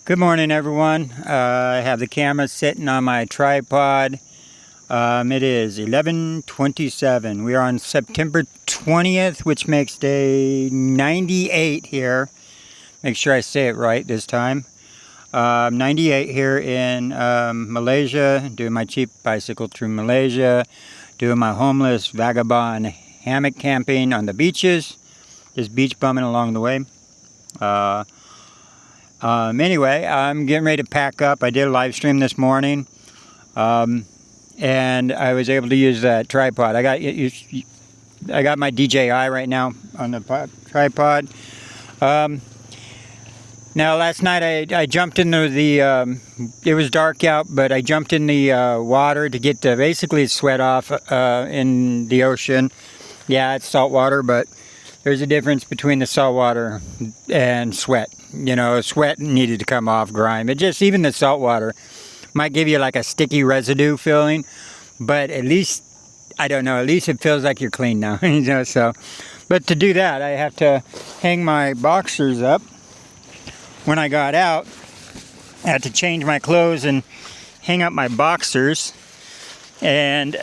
Good morning, everyone. I have the camera sitting on my tripod. It is 11:27. We are on September 20th, which makes day 98 here. Make sure I say it right this time. 98 here in Malaysia, doing my cheap bicycle through Malaysia, doing my homeless vagabond hammock camping on the beaches, just beach bumming along the way. Anyway, I'm getting ready to pack up. I did a live stream this morning, and I was able to use that tripod. I got my DJI right now on the tripod. Now, last night I jumped into the. It was dark out, but I jumped in the water to get basically sweat off in the ocean. Yeah, it's salt water, but there's a difference between the salt water and sweat. You know, sweat needed to come off, grime. Even the salt water might give you like a sticky residue feeling, but at least, I don't know, at least it feels like you're clean now. You know, so, but to do that, I have to hang my boxers up. When I got out, I had to change my clothes and hang up my boxers. And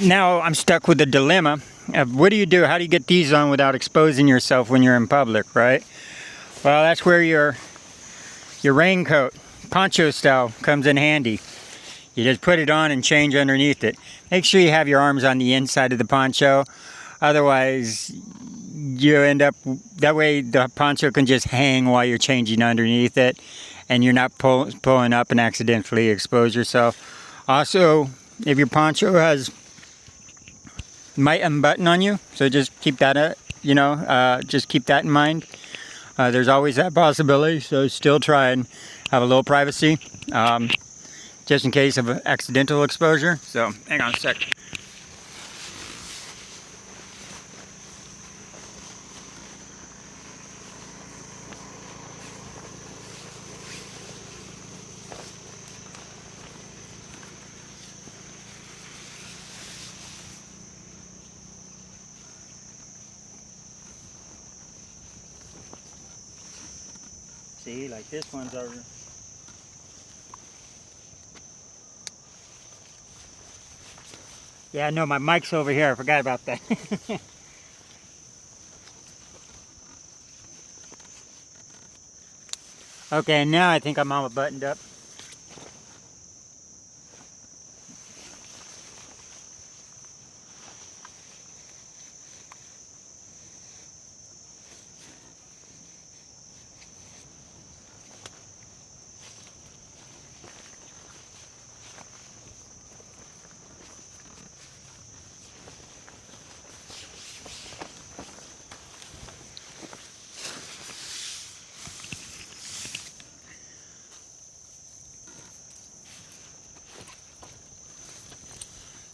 now I'm stuck with the dilemma of what do you do? How do you get these on without exposing yourself when you're in public, right? Well, that's where your raincoat, poncho style, comes in handy. You just put it on and change underneath it. Make sure you have your arms on the inside of the poncho. Otherwise, you end up, that way the poncho can just hang while you're changing underneath it, and you're not pulling up and accidentally expose yourself. Also, if your poncho might unbutton on you, so just keep that, just keep that in mind. There's always that possibility, so still try and have a little privacy, just in case of accidental exposure. So, hang on a sec. See, like this one's over. Yeah, no, my mic's over here. I forgot about that. Okay, now I think I'm all buttoned up.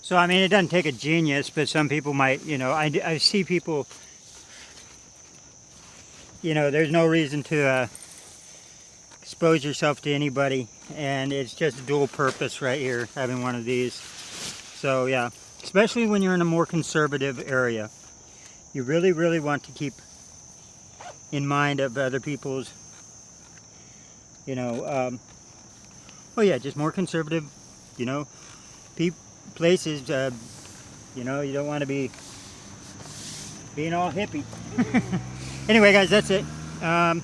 So, I mean, it doesn't take a genius, but some people might, I see people, there's no reason to expose yourself to anybody, and it's just dual purpose right here, having one of these. So, yeah, especially when you're in a more conservative area. You really, really want to keep in mind of other people's, just more conservative, places, you don't want to be being all hippie. Anyway, guys, that's it. I'm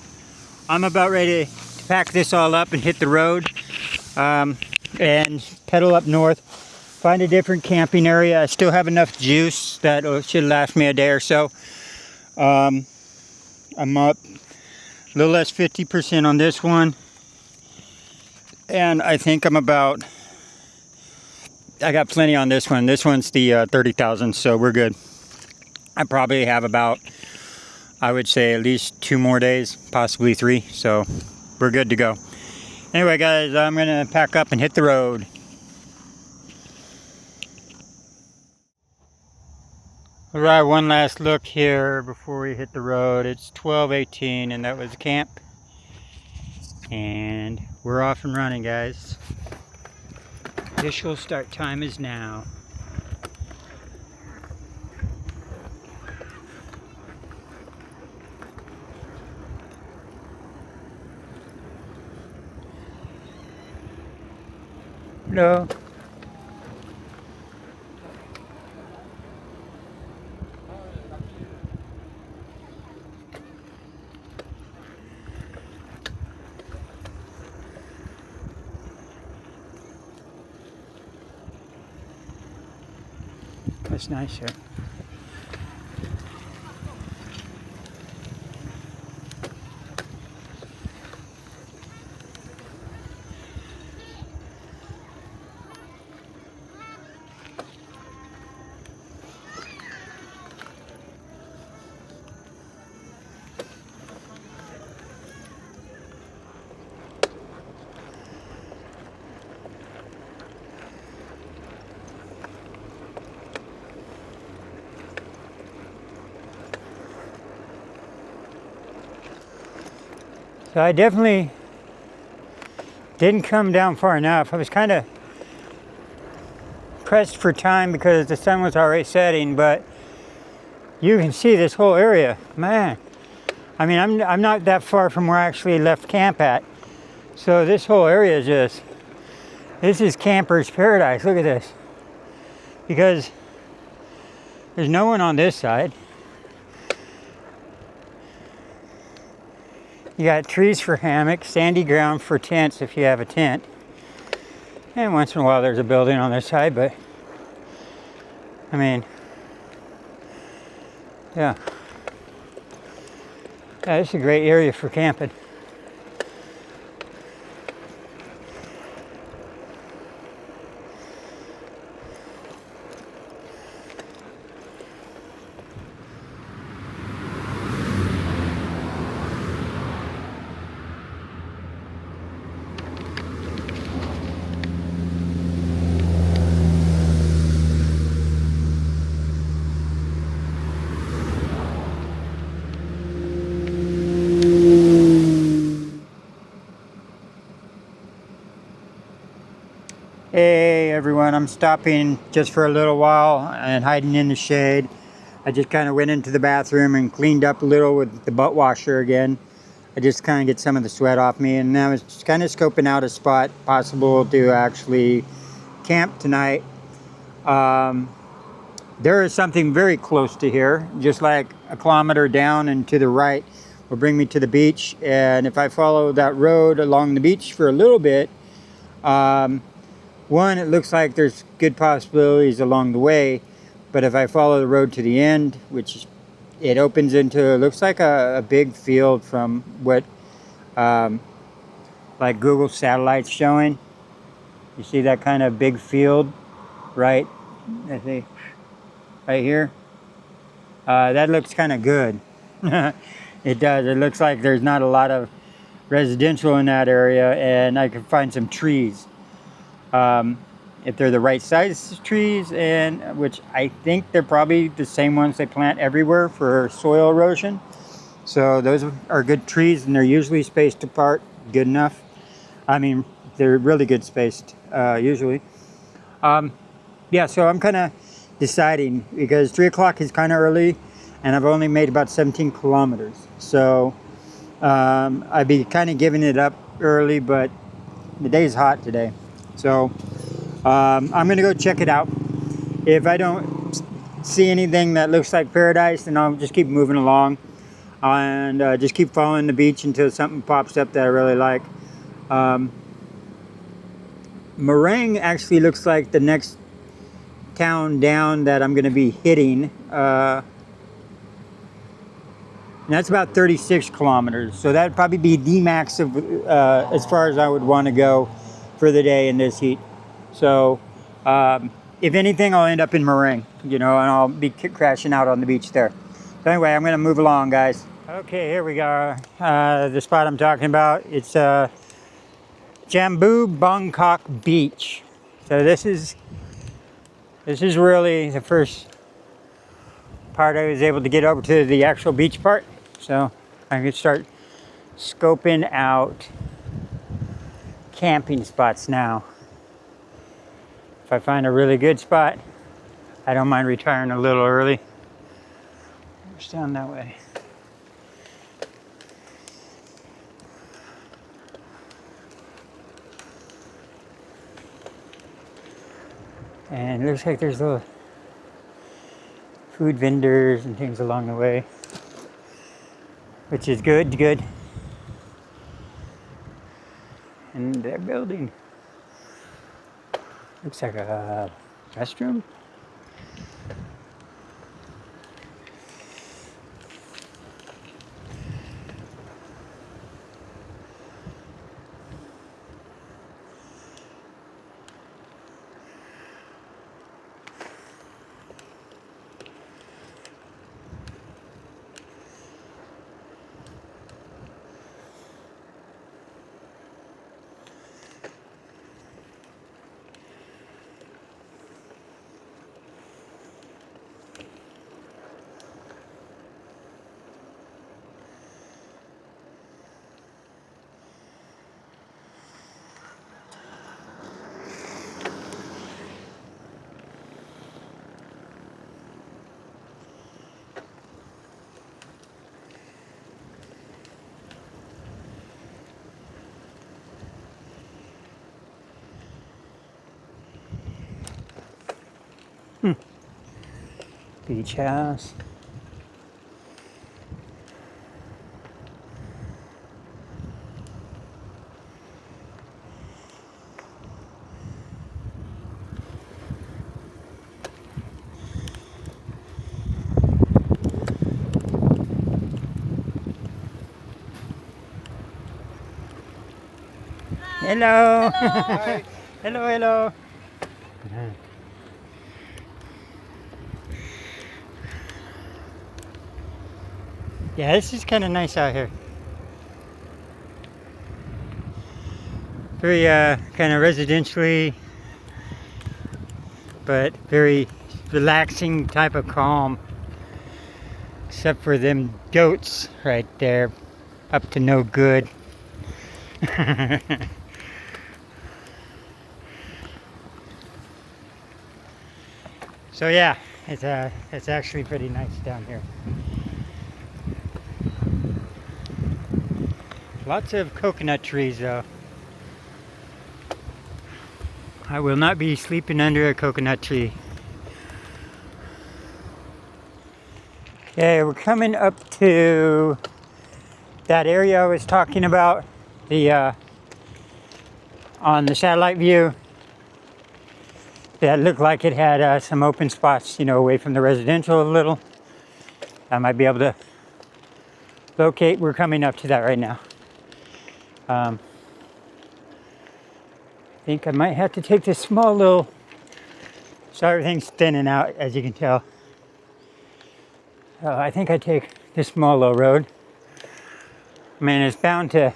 about ready to pack this all up and hit the road and pedal up north, find a different camping area. I still have enough juice that should last me a day or so. I'm up a little less 50% on this one, and I think I got plenty on this one. This one's the 30,000, so we're good. I probably have about, I would say, at least 2 more days, possibly 3, so we're good to go. Anyway, guys, I'm gonna pack up and hit the road. All right, one last look here before we hit the road. It's 12:18, and that was camp, and we're off and running, guys. Official start time is now. No. That's nice here. So I definitely didn't come down far enough. I was kind of pressed for time because the sun was already setting, but you can see this whole area, man. I mean, I'm not that far from where I actually left camp at. So this whole area is just, this is camper's paradise. Look at this. Because there's no one on this side. You got trees for hammocks, sandy ground for tents if you have a tent. And once in a while there's a building on this side, but I mean, yeah. Yeah, this is a great area for camping. Hey everyone, I'm stopping just for a little while and hiding in the shade. I just kind of went into the bathroom and cleaned up a little with the butt washer again. I just kind of get some of the sweat off me, and I was just kind of scoping out a spot possible to actually camp tonight. There is something very close to here, just like a kilometer down and to the right will bring me to the beach. And if I follow that road along the beach for a little bit, one, it looks like there's good possibilities along the way, but if I follow the road to the end, which it opens into, it looks like a big field from what like Google satellite's showing. You see that kind of big field, right? I think right here. That looks kind of good. It does. It looks like there's not a lot of residential in that area, and I can find some trees. If they're the right size trees, and which I think they're probably the same ones they plant everywhere for soil erosion. So those are good trees, and they're usually spaced apart good enough. I mean, they're really good spaced usually. Yeah, so I'm kind of deciding because 3 o'clock is kind of early, and I've only made about 17 kilometers. So I'd be kind of giving it up early, but the day's hot today. So I'm going to go check it out. If I don't see anything that looks like paradise, then I'll just keep moving along and just keep following the beach until something pops up that I really like. Meringue actually looks like the next town down that I'm going to be hitting. And that's about 36 kilometers. So that'd probably be the max of as far as I would want to go for the day in this heat. So if anything, I'll end up in Meringue, you know, and I'll be crashing out on the beach there. So anyway, I'm going to move along, guys. Okay, here we go. The spot I'm talking about. It's Jambu Bongkok Beach. So this is really the first part I was able to get over to the actual beach part. So I can start scoping out camping spots now. If I find a really good spot, I don't mind retiring a little early. It's down that way. And it looks like there's little food vendors and things along the way, which is good. And they're building, looks like a restroom. Beach house. Hello. Hi. Hello. Yeah, this is kind of nice out here. Very kind of residentially, but very relaxing type of calm. Except for them goats right there, up to no good. So yeah, it's actually pretty nice down here. Lots of coconut trees though. I will not be sleeping under a coconut tree. Okay, we're coming up to that area I was talking about, the on the satellite view. That looked like it had some open spots, you know, away from the residential a little. I might be able to locate. We're coming up to that right now. I think I might have to take this small little, so everything's thinning out, as you can tell. I think I take this small little road. I mean, it's bound to,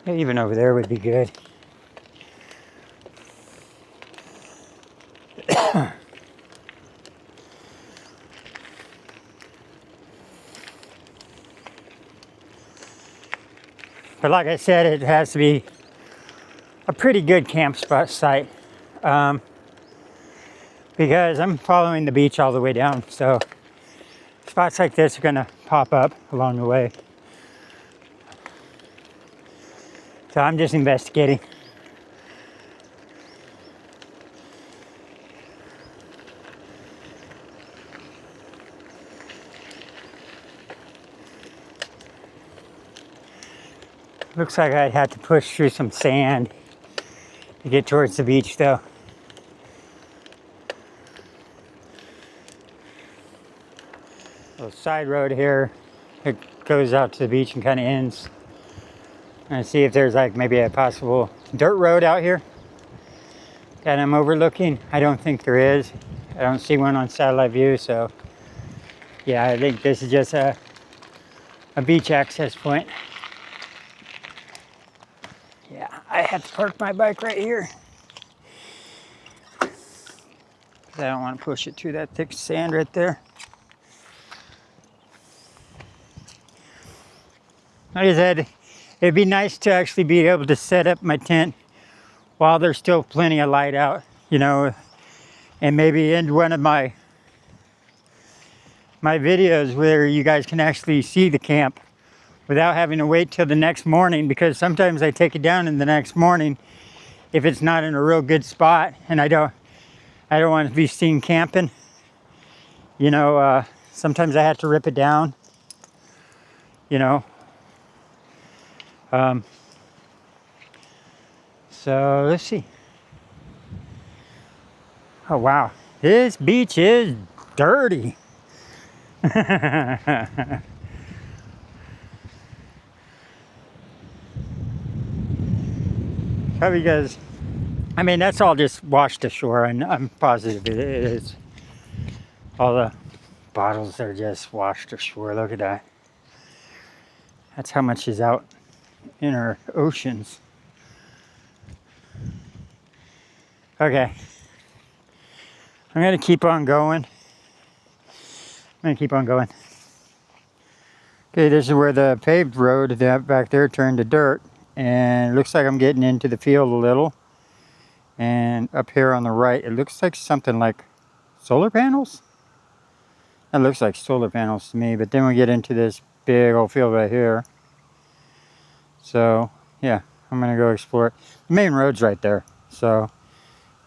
even over there would be good. But like I said, it has to be a pretty good camp spot site, because I'm following the beach all the way down, so spots like this are gonna pop up along the way. So I'm just investigating. Looks like I'd have to push through some sand to get towards the beach though. Little side road here. It goes out to the beach and kind of ends. And see if there's like maybe a possible dirt road out here that I'm overlooking. I don't think there is. I don't see one on satellite view, so yeah, I think this is just a beach access point. Yeah, I have to park my bike right here, because I don't want to push it through that thick sand right there. Like I said, it'd be nice to actually be able to set up my tent while there's still plenty of light out, you know, and maybe end one of my videos where you guys can actually see the camp without having to wait till the next morning, because sometimes I take it down in the next morning if it's not in a real good spot, and I don't want to be seen camping. You know, sometimes I have to rip it down, you know. So let's see. Oh wow, this beach is dirty. Probably because, I mean, that's all just washed ashore, and I'm positive it is. All the bottles are just washed ashore. Look at that. That's how much is out in our oceans. Okay. I'm going to keep on going. Okay, this is where the paved road that back there turned to dirt. And it looks like I'm getting into the field a little. And up here on the right, it looks like something like solar panels. That looks like solar panels to me. But then we get into this big old field right here. So, yeah, I'm going to go explore it. The main road's right there. So,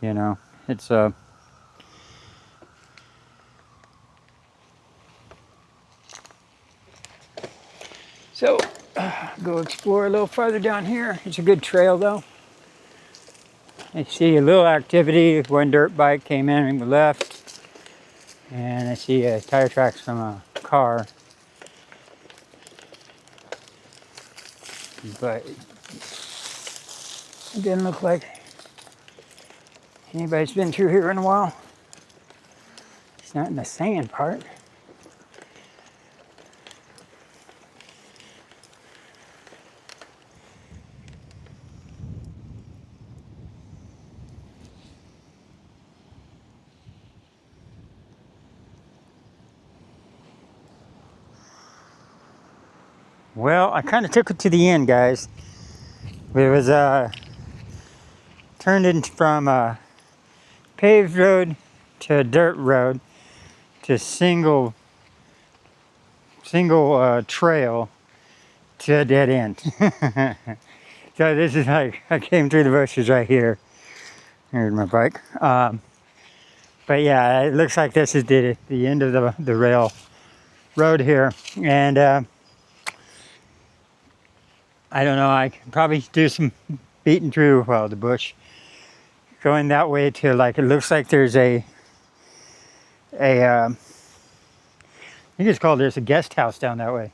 you know, it's So, go explore a little farther down here. It's a good trail though. I see a little activity. One dirt bike came in and we left. And I see tire tracks from a car. But it didn't look like anybody's been through here in a while. It's not in the sand part. Well, I kind of took it to the end, guys. It was turned in from a paved road to a dirt road to single trail to a dead end. So this is like, I came through the bushes right here. Here's my bike. But yeah, it looks like this is the end of the rail road here. And I don't know, I can probably do some beating through, well, the bush. Going that way to, like, it looks like there's I think it's called, there's a guest house down that way,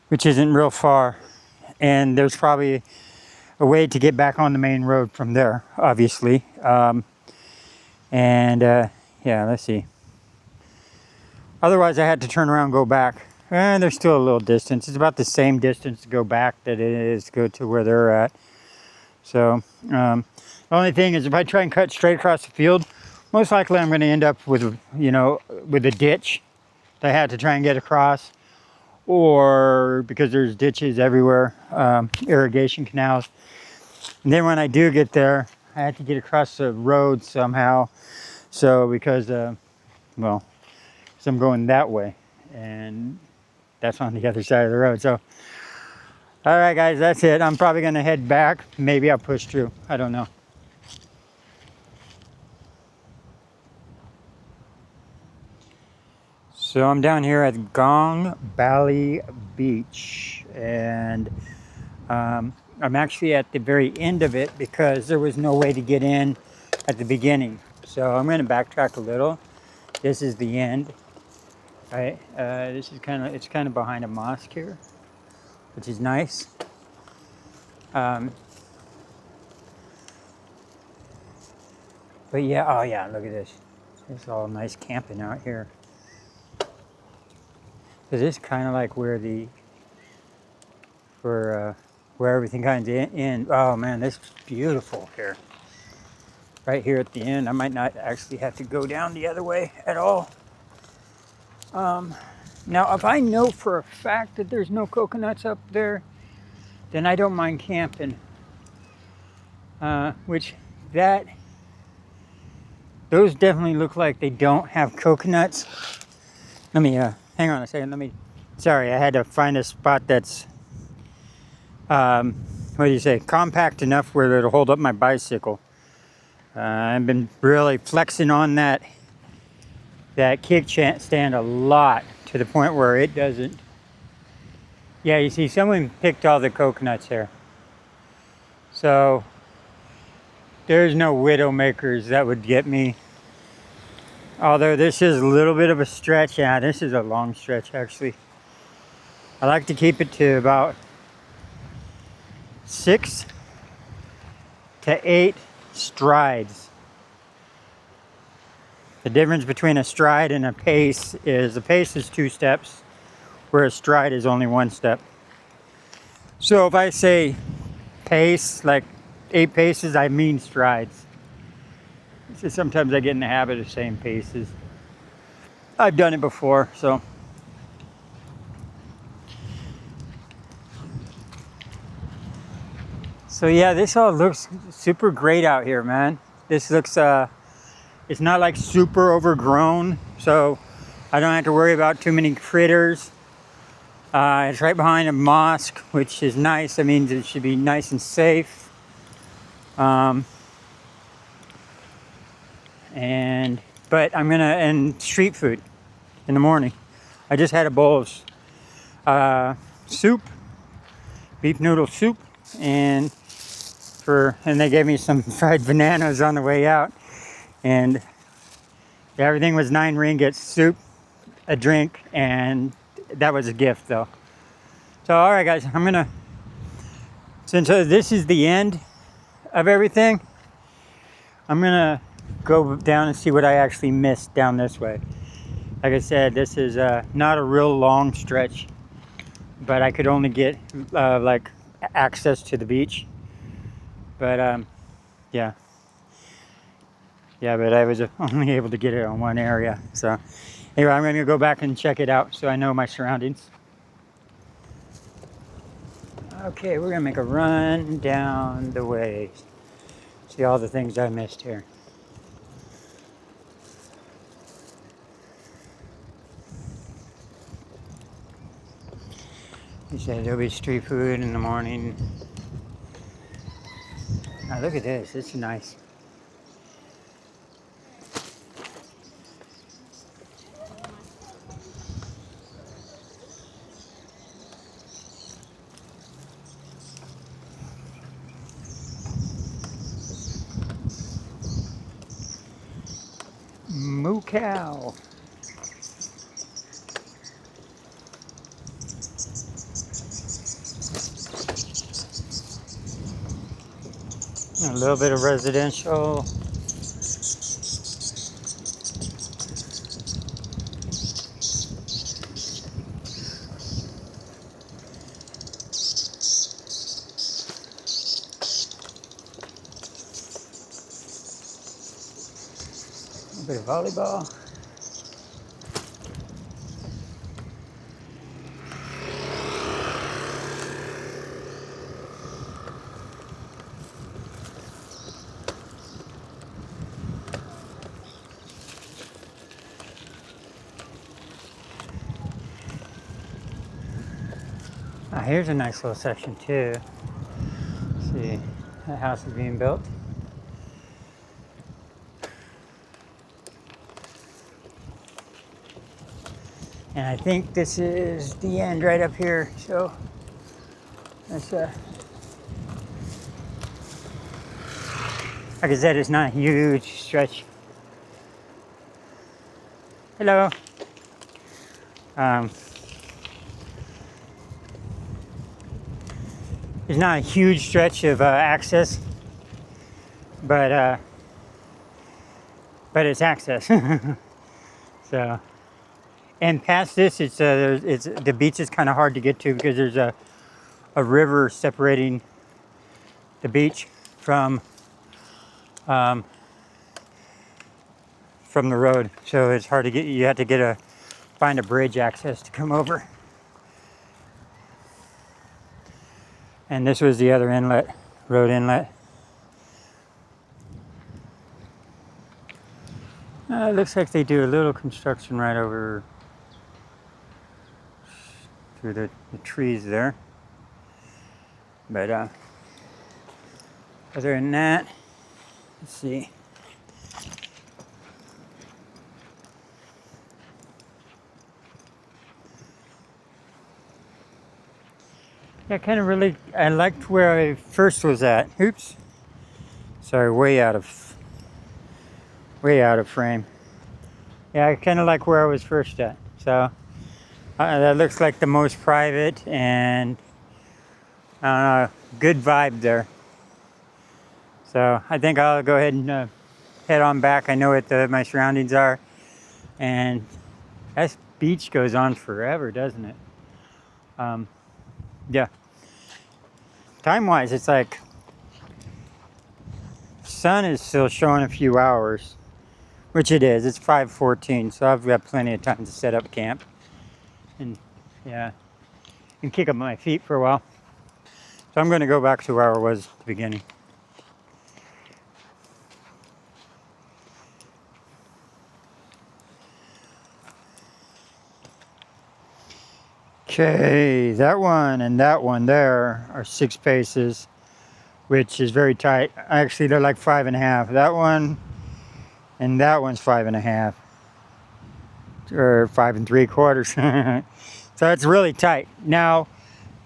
which isn't real far. And there's probably a way to get back on the main road from there, obviously. Yeah, let's see. Otherwise, I had to turn around and go back. And there's still a little distance. It's about the same distance to go back that it is to go to where they're at. So, the only thing is if I try and cut straight across the field, most likely I'm going to end up with, you know, with a ditch that I had to try and get across. Or because there's ditches everywhere, irrigation canals. And then when I do get there, I have to get across the road somehow. So, because, well, because I'm going that way. And that's on the other side of the road. So, all right, guys, that's it. I'm probably going to head back. Maybe I'll push through. I don't know. So I'm down here at Gong Balai Beach. And I'm actually at the very end of it because there was no way to get in at the beginning. So I'm going to backtrack a little. This is the end. Right, this is it's kind of behind a mosque here, which is nice. But yeah, oh yeah, look at this. It's all nice camping out here. So this is kind of like where where everything kind of ends. Oh man, this is beautiful here. Right here at the end, I might not actually have to go down the other way at all. Now, if I know for a fact that there's no coconuts up there, then I don't mind camping. Those definitely look like they don't have coconuts. Let me, hang on a second, let me Sorry, I had to find a spot that's, what do you say, compact enough where it'll hold up my bicycle. I've been really flexing on that kickstand a lot, to the point where it doesn't. Yeah, you see, someone picked all the coconuts here. So there's no Widowmakers that would get me. Although this is a little bit of a stretch. Yeah, this is a long stretch, actually. I like to keep it to about 6 to 8 strides. The difference between a stride and a pace is 2 steps, where a stride is only 1 step. So if I say pace, like 8 paces, I mean strides. So sometimes I get in the habit of saying paces. I've done it before, so. So yeah, this all looks super great out here, man. This looks, it's not like super overgrown, so I don't have to worry about too many critters. It's right behind a mosque, which is nice. That means it should be nice and safe. And street food in the morning. I just had a bowl of soup, beef noodle soup, and they gave me some fried bananas on the way out, and everything was 9 ringgit, soup, a drink, and that was a gift though. So all right guys, since this is the end of everything, I'm gonna go down and see what I actually missed down this way. Like I said, this is not a real long stretch, but I could only get like access to the beach. But yeah, but I was only able to get it on one area. So anyway, I'm gonna go back and check it out so I know my surroundings. Okay, we're gonna make a run down the way. See all the things I missed here. He said there'll be street food in the morning. Now look at this, it's nice. Moo cow. A little bit of residential. A bit of volleyball. Here's a nice little section too. Let's see, that house is being built. And I think this is the end right up here. So that's like I said, it's not a huge stretch. Hello. It's not a huge stretch of access, but it's access. So, and past this, it's the beach is kind of hard to get to because there's a river separating the beach from the road. So it's hard to get. You have to find a bridge access to come over. And this was the other inlet, road inlet. It looks like they do a little construction right over through the trees there. But other than that, let's see. Yeah, I liked where I first was at. Oops. Sorry, way out of frame. Yeah, I kind of like where I was first at. So that looks like the most private and good vibe there. So I think I'll go ahead and head on back. I know what my surroundings are, and that beach goes on forever, doesn't it? Yeah. Time-wise, it's like sun is still showing a few hours, which it is. It's 5:14, so I've got plenty of time to set up camp and kick up my feet for a while. So I'm going to go back to where I was at the beginning. Okay, that one and that one there are 6 paces, which is very tight. Actually, they're like 5.5. That one and that one's 5.5, or 5 3/4. So it's really tight. Now,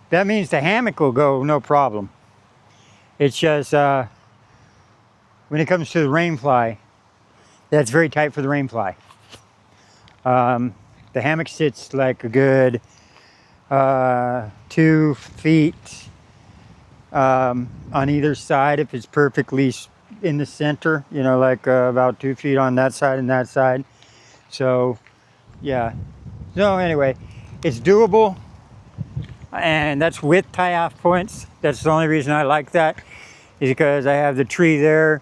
that means the hammock will go no problem. It's just when it comes to the rain fly, that's very tight for the rain fly. The hammock sits like a good 2 feet on either side if it's perfectly in the center, you know, like about 2 feet on that side and that side. So yeah, so anyway, it's doable, and that's with tie-off points. That's the only reason I like that, is because I have the tree there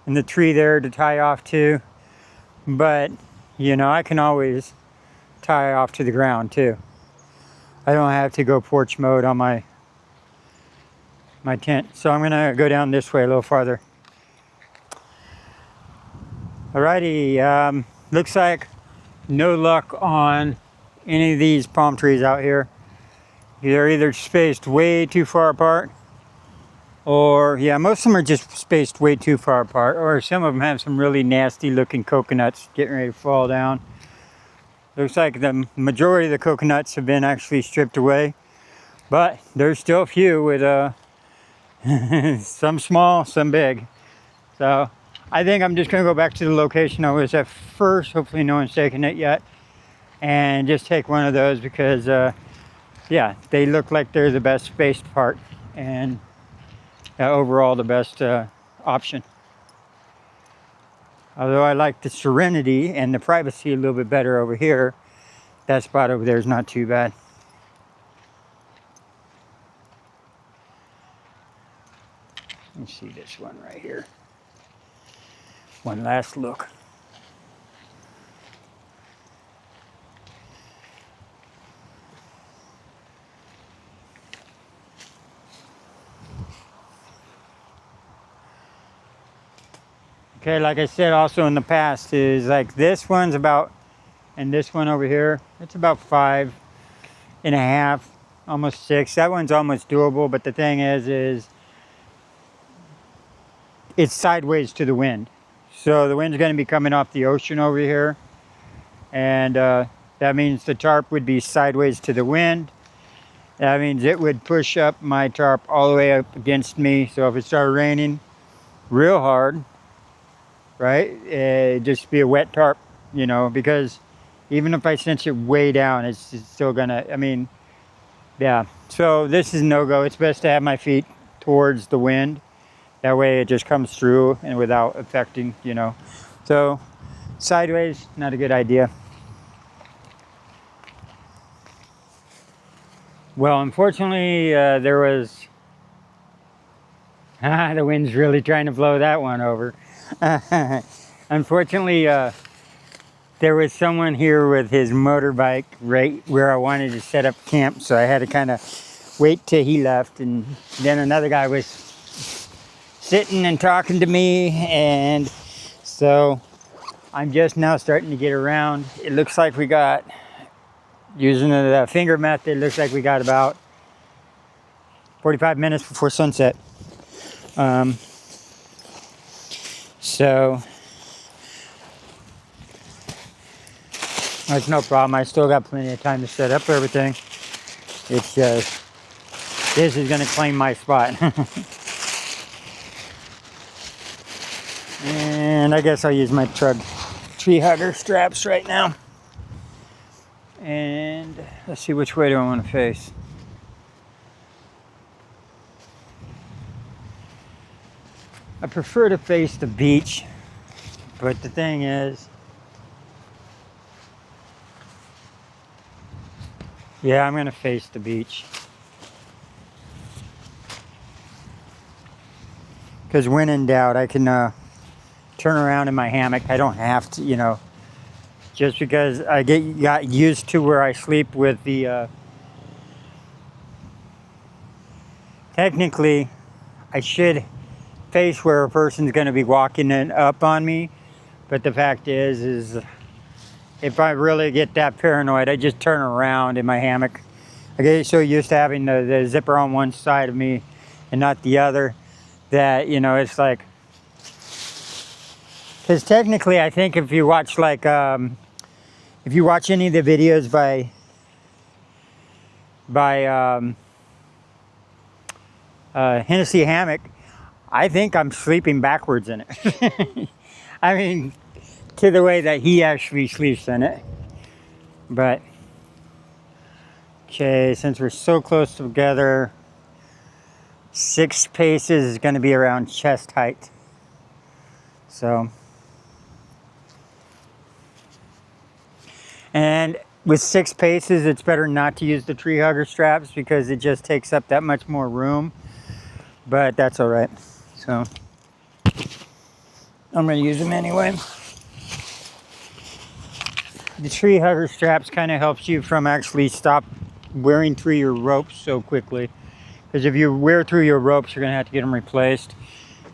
and the tree there to tie off to. But you know, I can always tie off to the ground too. I don't have to go porch mode on my tent. So I'm gonna go down this way a little farther. Alrighty, looks like no luck on any of these palm trees out here. They're either spaced way too far apart, or yeah, most of them are just spaced way too far apart, or some of them have some really nasty looking coconuts getting ready to fall down. Looks like the majority of the coconuts have been actually stripped away, but there's still a few with some small, some big. So I think I'm just gonna go back to the location I was at first. Hopefully no one's taken it yet, and just take one of those because yeah, they look like they're the best spaced part, and overall the best option. Although I like the serenity and the privacy a little bit better over here, that spot over there is not too bad. Let me see this one right here. One last look. Okay, like I said also in the past, is like this one's about, and this one over here, it's about 5.5, almost 6. That one's almost doable, but the thing is it's sideways to the wind. So the wind's gonna be coming off the ocean over here, and that means the tarp would be sideways to the wind. That means it would push up my tarp all the way up against me. So if it started raining real hard, right, it'd just be a wet tarp, you know, because even if I cinch it way down, it's still gonna, I mean, yeah. So this is no-go. It's best to have my feet towards the wind. That way it just comes through and without affecting, you know. So sideways, not a good idea. Well, unfortunately, there was, the wind's really trying to blow that one over. Unfortunately, there was someone here with his motorbike right where I wanted to set up camp, so I had to kind of wait till he left, and then another guy was sitting and talking to me, and so I'm just now starting to get around. It looks like we got using the finger method, looks like we got about 45 minutes before sunset. So that's no problem. I still got plenty of time to set up everything. It's just, this is going to claim my spot. And I guess I'll use my tree hugger straps right now. And let's see, which way do I want to face? I prefer to face the beach, but the thing is, yeah, I'm going to face the beach. Because when in doubt, I can turn around in my hammock. I don't have to, you know, just because I got used to where I sleep with the, technically, I should face where a person's going to be walking up on me, but the fact is if I really get that paranoid, I just turn around in my hammock. I get so used to having the zipper on one side of me and not the other that, you know, it's like, because technically I think if you watch like if you watch any of the videos by Hennessy Hammock, I think I'm sleeping backwards in it. I mean, to the way that he actually sleeps in it. But, okay, since we're so close together, 6 paces is going to be around chest height. So, and with 6 paces, it's better not to use the tree hugger straps because it just takes up that much more room. But that's all right. So I'm going to use them anyway. The tree hugger straps kind of helps you from actually stop wearing through your ropes so quickly. Because if you wear through your ropes, you're going to have to get them replaced.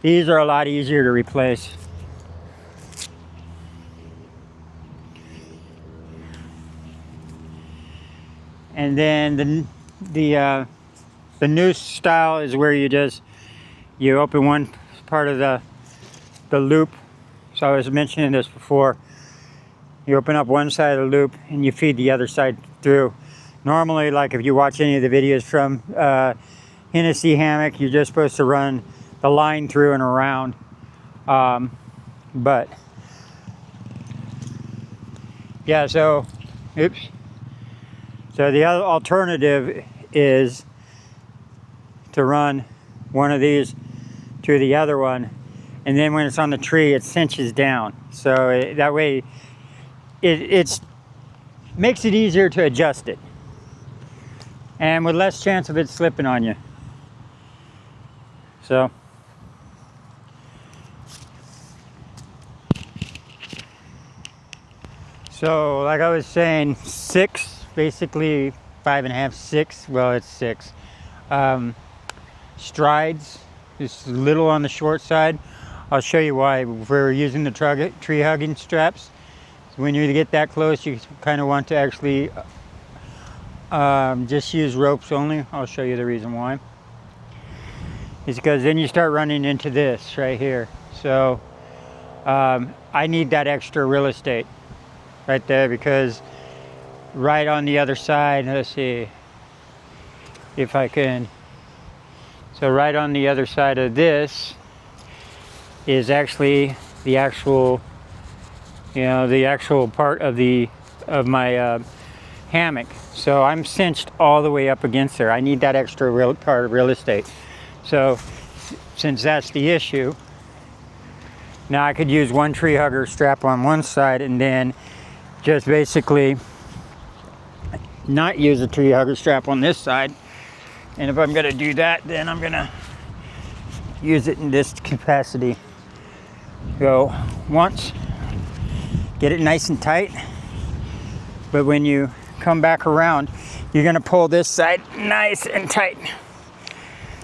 These are a lot easier to replace. And then the noose style is where you open one part of the loop. So I was mentioning this before. You open up one side of the loop and you feed the other side through. Normally, like if you watch any of the videos from Hennessy Hammock, you're just supposed to run the line through and around. But yeah, so oops. So the other alternative is to run one of these to the other one, and then when it's on the tree, it cinches down. So that way, it makes it easier to adjust it, and with less chance of it slipping on you. So. So, like I was saying, 6, basically 5.5, 6. Well, it's 6. Strides, just a little on the short side. I'll show you why. We're using the tree hugging straps. So when you get that close, you kind of want to actually just use ropes only. I'll show you the reason why. It's because then you start running into this right here. So I need that extra real estate right there, because right on the other side, let's see if I can. So right on the other side of this is actually the actual, you know, the actual part of my hammock. So I'm cinched all the way up against there. I need that extra part of real estate. So since that's the issue, now I could use one tree hugger strap on one side and then just basically not use a tree hugger strap on this side. And if I'm going to do that, then I'm going to use it in this capacity. Go once, get it nice and tight, but when you come back around, you're going to pull this side nice and tight.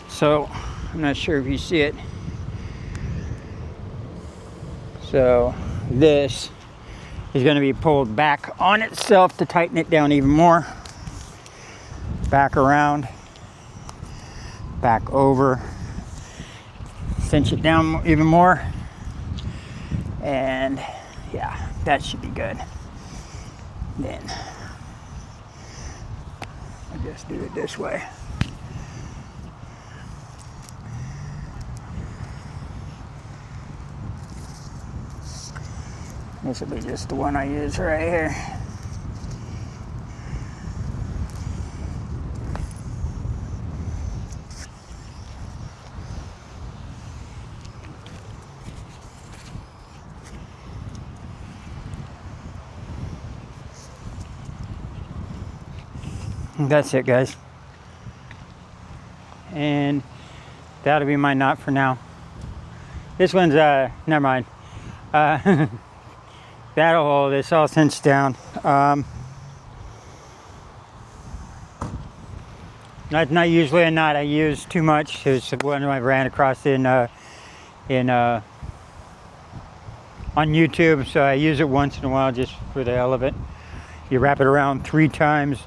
So I'm not sure if you see it. So this is going to be pulled back on itself to tighten it down even more. Back around, back over, cinch it down even more, and yeah, that should be good. Then I just do it this way. This will be just the one I use right here. That's it, guys. And that'll be my knot for now. This one's, never mind. That'll hold. It's all cinched down. Not usually a knot I use too much. It's one I ran across on YouTube, so I use it once in a while just for the hell of it. You wrap it around 3 times,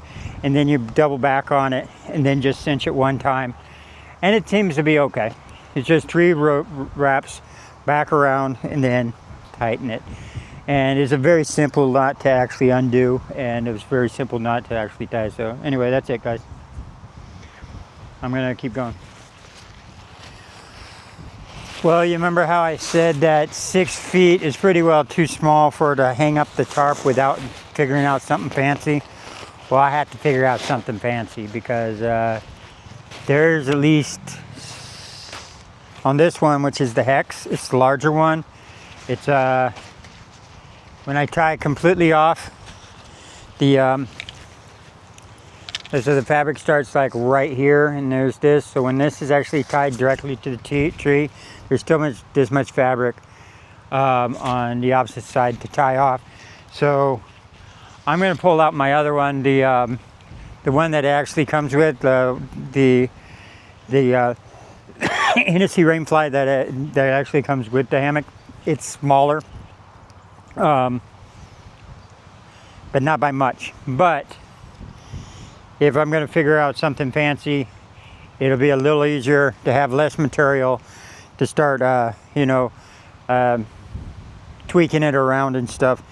and then you double back on it, and then just cinch it 1 time, and it seems to be okay. It's just 3 wraps back around, and then tighten it. And it's a very simple knot to actually undo, and it was a very simple knot to actually tie. So anyway, that's it, guys. I'm gonna keep going. Well, you remember how I said that 6 feet is pretty well too small for to hang up the tarp without figuring out something fancy? Well, I had to figure out something fancy because there's at least on this one, which is the hex, it's the larger one. It's when I tie completely off, so the fabric starts like right here, and there's this. So when this is actually tied directly to the tree, there's still this much fabric on the opposite side to tie off. So I'm going to pull out my other one, the one that actually comes with the Hennessy Rainfly that actually comes with the hammock. It's smaller, but not by much. But if I'm going to figure out something fancy, it'll be a little easier to have less material to start, tweaking it around and stuff.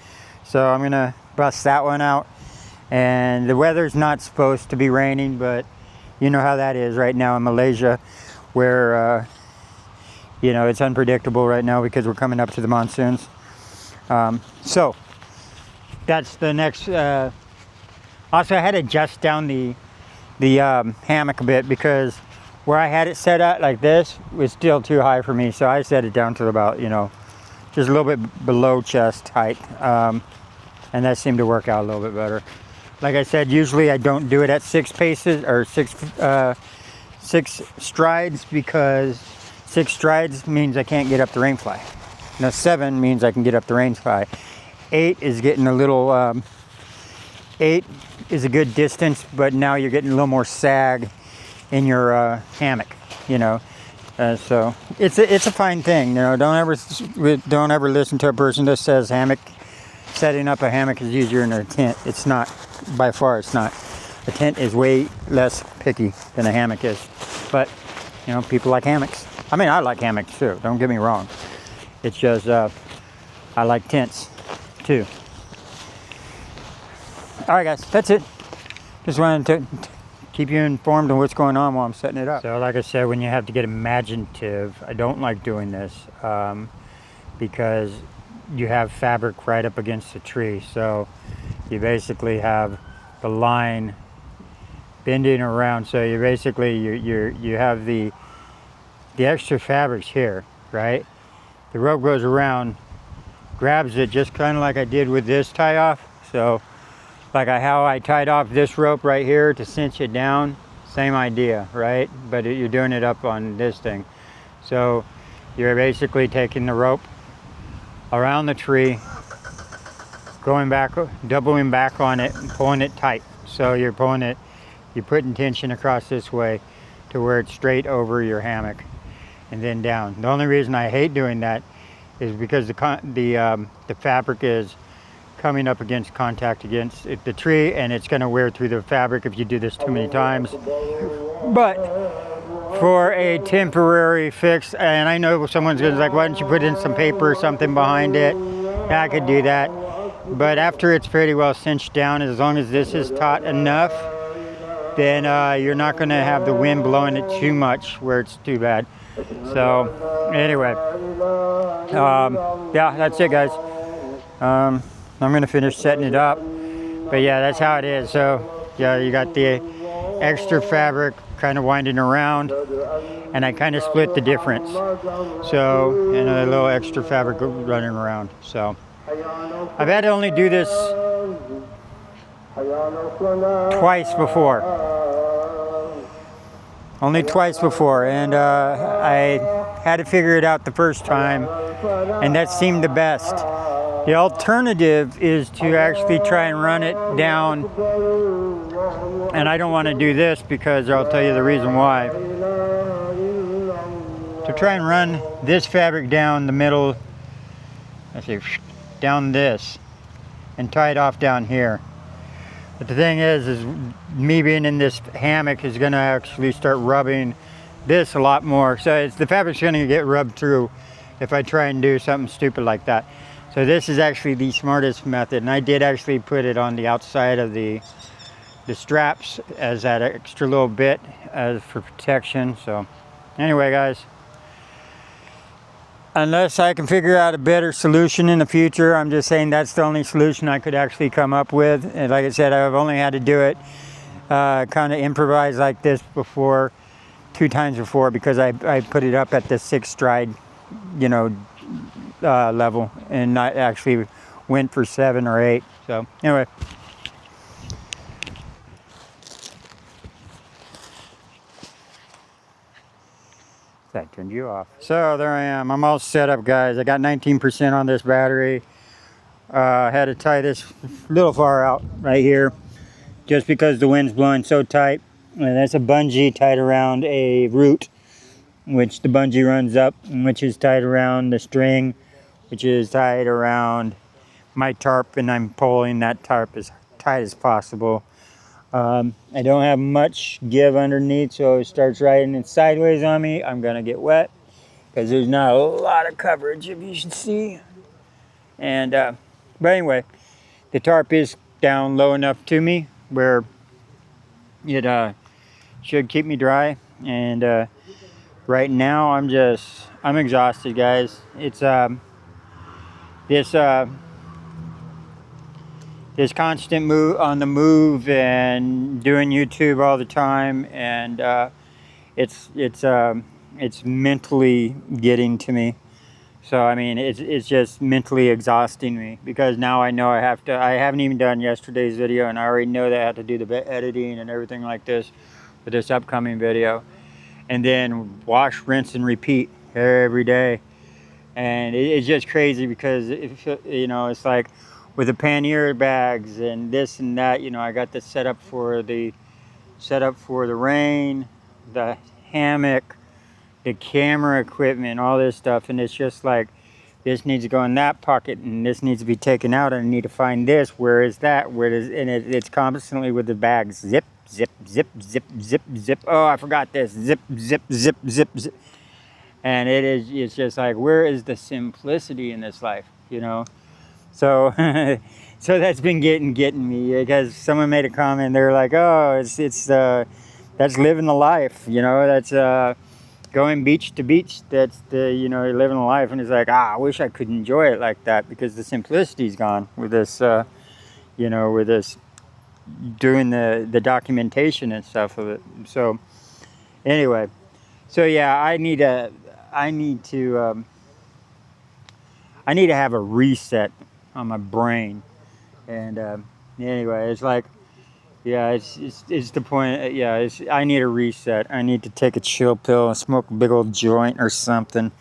So I'm going to bust that one out. And the weather's not supposed to be raining, but you know how that is right now in Malaysia, where it's unpredictable right now because we're coming up to the monsoons. So that's the next. Also, I had to adjust down the hammock a bit because where I had it set up like this was still too high for me. So I set it down to about just a little bit below chest height, and that seemed to work out a little bit better. Like I said, usually I don't do it at 6 paces or 6 strides, because 6 strides means I can't get up the rainfly. Now 7 means I can get up the rainfly. 8 is getting a little. 8 is a good distance, but now you're getting a little more sag in your hammock. So it's a fine thing. Don't ever listen to a person that says setting up a hammock is easier than a tent. It's not. By far, it's not. A tent is way less picky than a hammock is. But people like hammocks. I mean, I like hammocks too. Don't get me wrong. It's just I like tents too. All right, guys, that's it. Just wanted to keep you informed on what's going on while I'm setting it up. So like I said, when you have to get imaginative, I don't like doing this because you have fabric right up against the tree. So you basically have the line bending around. So you basically, you have the extra fabrics here, right? The rope goes around, grabs it just kind of like I did with this tie off. So like how I tied off this rope right here to cinch it down, same idea, right? But you're doing it up on this thing. So you're basically taking the rope around the tree, going back, doubling back on it, and pulling it tight. So you're putting tension across this way to where it's straight over your hammock and then down. The only reason I hate doing that is because the fabric is coming up against contact against the tree, and it's going to wear through the fabric if you do this too many times. But for a temporary fix, and I know someone's going to be like, why don't you put in some paper or something behind it? Yeah, I could do that. But after it's pretty well cinched down, as long as this is taut enough, then you're not going to have the wind blowing it too much where it's too bad. So anyway, yeah, that's it, guys. I'm going to finish setting it up. But yeah, that's how it is. So yeah, you got the extra fabric kind of winding around, and I kind of split the difference. So, and a little extra fabric running around. So I've had to only do this twice before. Only twice before, and I had to figure it out the first time, and that seemed the best. The alternative is to actually try and run it down, and I don't want to do this because I'll tell you the reason why. To try and run this fabric down the middle, let's see, down this, and tie it off down here. But the thing is me being in this hammock is going to actually start rubbing this a lot more. So the fabric's going to get rubbed through if I try and do something stupid like that. So this is actually the smartest method, and I did actually put it on the outside of the straps as that extra little bit as for protection. So anyway, guys, unless I can figure out a better solution in the future, I'm just saying that's the only solution I could actually come up with. And like I said, I've only had to do it kind of improvise like this before, 2 times before, because I put it up at the 6 stride, you know, level, and I actually went for 7 or 8. So anyway. That turned you off. So there I am. I'm all set up, guys. I got 19% on this battery. I had to tie this a little far out right here just because the wind's blowing so tight. And that's a bungee tied around a root, which the bungee runs up, which is tied around the string, which is tied around my tarp, and I'm pulling that tarp as tight as possible. I don't have much give underneath, so it starts riding it sideways on me. I'm gonna get wet because there's not a lot of coverage, if you should see. And but anyway, the tarp is down low enough to me where it should keep me dry. And right now I'm exhausted, guys. It's this constant move on the move and doing YouTube all the time, and it's mentally getting to me. So I mean, it's just mentally exhausting me, because now I know I haven't even done yesterday's video, and I already know that I have to do the editing and everything like this for this upcoming video, and then wash, rinse, and repeat every day. And it's just crazy because you know, it's like with the pannier bags and this and that, you know, I got this set up for the rain, the hammock, the camera equipment, all this stuff, and it's just like, this needs to go in that pocket, and this needs to be taken out, and I need to find this. Where is that? Where is? And it's constantly with the bags. Zip, zip, zip, zip, zip, zip. Oh, I forgot this. Zip, zip, zip, zip, zip. And it's just like, where is the simplicity in this life, you know? So, so that's been getting me, because someone made a comment. They're like, oh, that's living the life, you know? That's going beach to beach. That's you know, you're living the life. And it's like, I wish I could enjoy it like that, because the simplicity's gone with this, you know, with this doing the documentation and stuff of it. So anyway, so yeah, I need to have a reset on my brain. And anyway, it's like, yeah, it's the point. Yeah, I need a reset. I need to take a chill pill and smoke a big old joint or something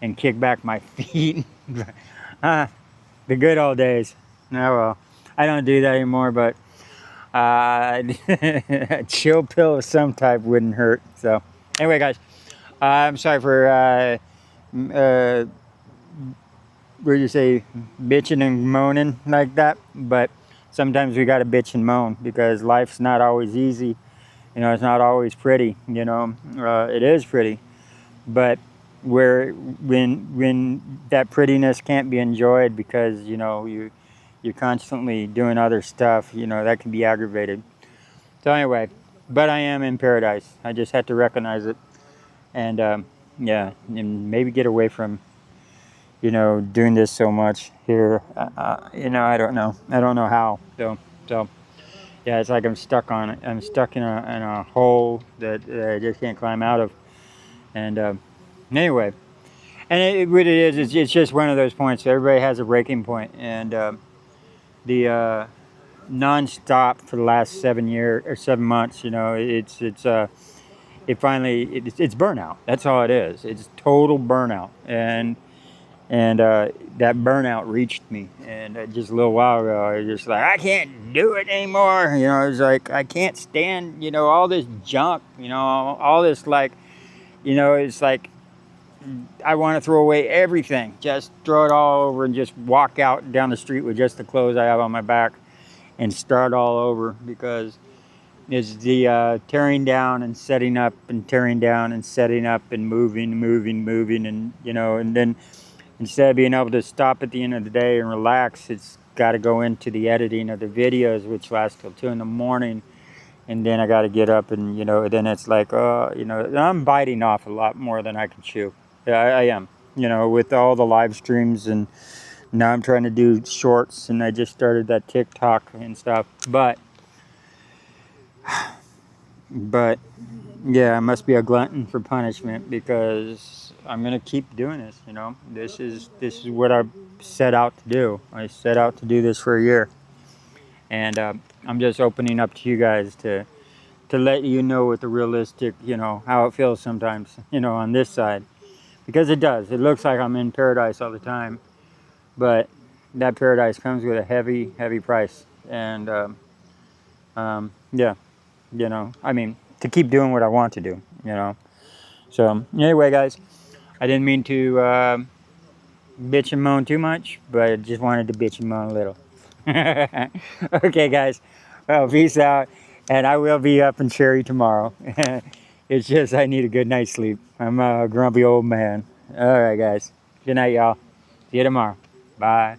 and kick back my feet. The good old days. Oh well, I don't do that anymore, but a chill pill of some type wouldn't hurt. So anyway, guys, I'm sorry for what do you say, bitching and moaning like that, but sometimes we got to bitch and moan because life's not always easy. You know, it's not always pretty. You know, it is pretty, but when that prettiness can't be enjoyed because you know you're constantly doing other stuff, you know, that can be aggravated. So anyway, but I am in paradise. I just had to recognize it, and yeah, and maybe get away from, you know, doing this so much here. You know, I don't know. I don't know how. So yeah, it's like I'm stuck on it. I'm stuck in a hole that I just can't climb out of. And anyway, and what it is, it's just one of those points. Everybody has a breaking point, and the nonstop for the last 7 years or 7 months. You know, it finally it's burnout. That's all it is. It's total burnout, and that burnout reached me. And just a little while ago, I was just like, I can't do it anymore. You know, it's like I can't stand, you know, all this junk. You know, all this, like, you know, it's like I want to throw away everything, just throw it all over and just walk out down the street with just the clothes I have on my back and start all over, because it's the tearing down and setting up and tearing down and setting up and moving, and you know, and then instead of being able to stop at the end of the day and relax, it's got to go into the editing of the videos, which lasts till 2 in the morning. And then I got to get up and, you know, then it's like, you know, I'm biting off a lot more than I can chew. Yeah, I am, you know, with all the live streams, and now I'm trying to do shorts, and I just started that TikTok and stuff. But yeah, I must be a glutton for punishment, because I'm gonna keep doing this. You know, this is what I set out to do. I set out to do this for a year, and I'm just opening up to you guys to let you know what the realistic, you know, how it feels sometimes, you know, on this side, because it does. It looks like I'm in paradise all the time, but that paradise comes with a heavy, heavy price, and yeah, you know, I mean, to keep doing what I want to do, you know. So anyway, guys, I didn't mean to bitch and moan too much, but I just wanted to bitch and moan a little. Okay, guys. Well, peace out, and I will be up in Cherry tomorrow. It's just I need a good night's sleep. I'm a grumpy old man. All right, guys. Good night, y'all. See you tomorrow. Bye.